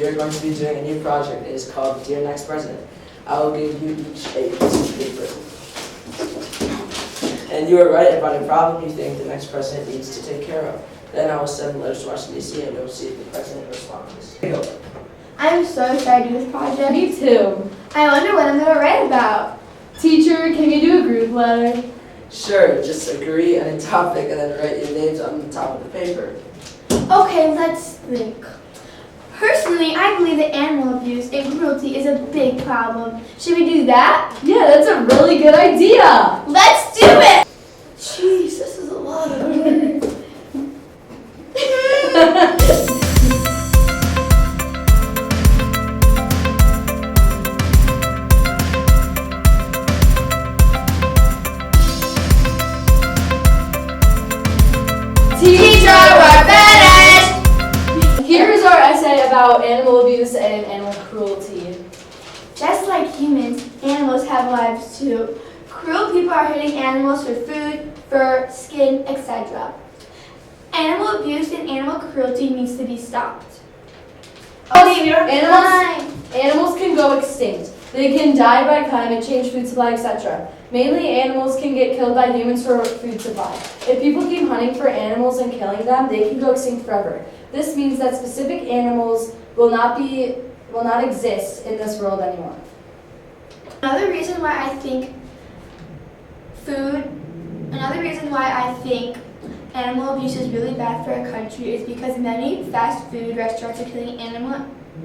we are going to be doing a new project. It is called Dear Next President. I will give you each a piece of paper. And you will write about a problem you think the next president needs to take care of. Then I will send letters to Washington, D.C. and we'll see if the president responds. Here you go. I'm so excited to do this project. Me too. I wonder what I'm going to write about. Teacher, can you do a group letter? Sure, just agree on a topic and then write your names on the top of the paper. Okay, let's think. Personally, I believe that animal abuse and cruelty is a big problem. Should we do that? Yeah, that's a really good idea. Let's do it! Jeez, this is a lot of work. Teacher, we're finished! Here's our essay about animal abuse and animal cruelty. Just like humans, animals have lives too. Cruel people are hitting animals for food, fur, skin, etc. Animal abuse and animal cruelty needs to be stopped. Animals can go extinct. They can die by climate change, food supply, etc. Mainly, animals can get killed by humans for food supply. If people keep hunting for animals and killing them, they can go extinct forever. This means that specific animals will not exist in this world anymore. Another reason why I think animal abuse is really bad for our country is because many fast food restaurants are killing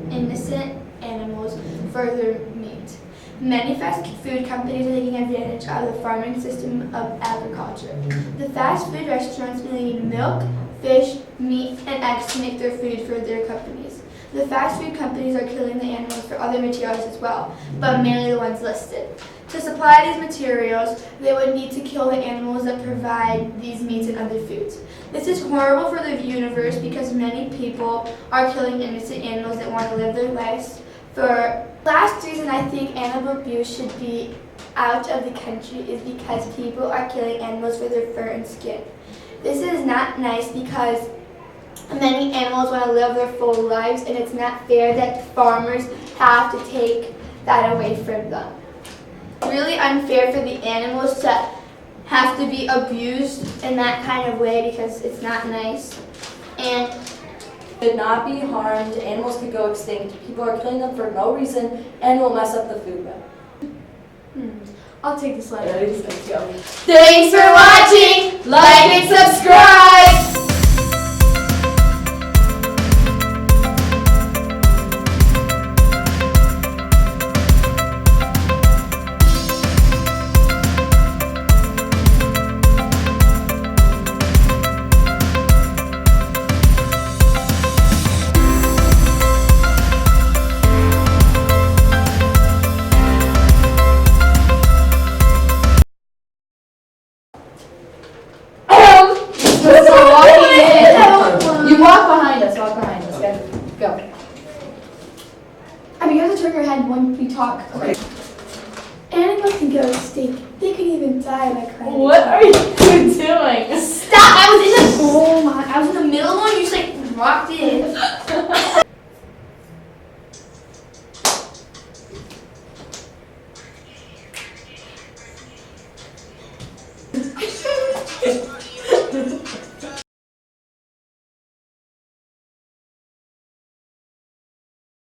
innocent animals for their meat. Many fast food companies are taking advantage of the farming system of agriculture. The fast food restaurants need milk, fish, meat, and eggs to make their food for their companies. The fast food companies are killing the animals for other materials as well, but mainly the ones listed. To supply these materials, they would need to kill the animals that provide these meats and other foods. This is horrible for the universe because many people are killing innocent animals that want to live their lives. For last reason I think animal abuse should be out of the country is because people are killing animals for their fur and skin. This is not nice because many animals want to live their full lives, and it's not fair that farmers have to take that away from them. Really unfair for the animals to have to be abused in that kind of way because it's not nice. And Could not be harmed, animals could go extinct, people are killing them for no reason, and will mess up the food web. I'll take this letter. Let's go. thanks for watching! Like and subscribe! You walk behind us, Go. I mean, you have to turn your head when we talk. Okay. Animals can go extinct. They can even die by climate What are you doing? Stop! I was in the middle one. You just like walked in.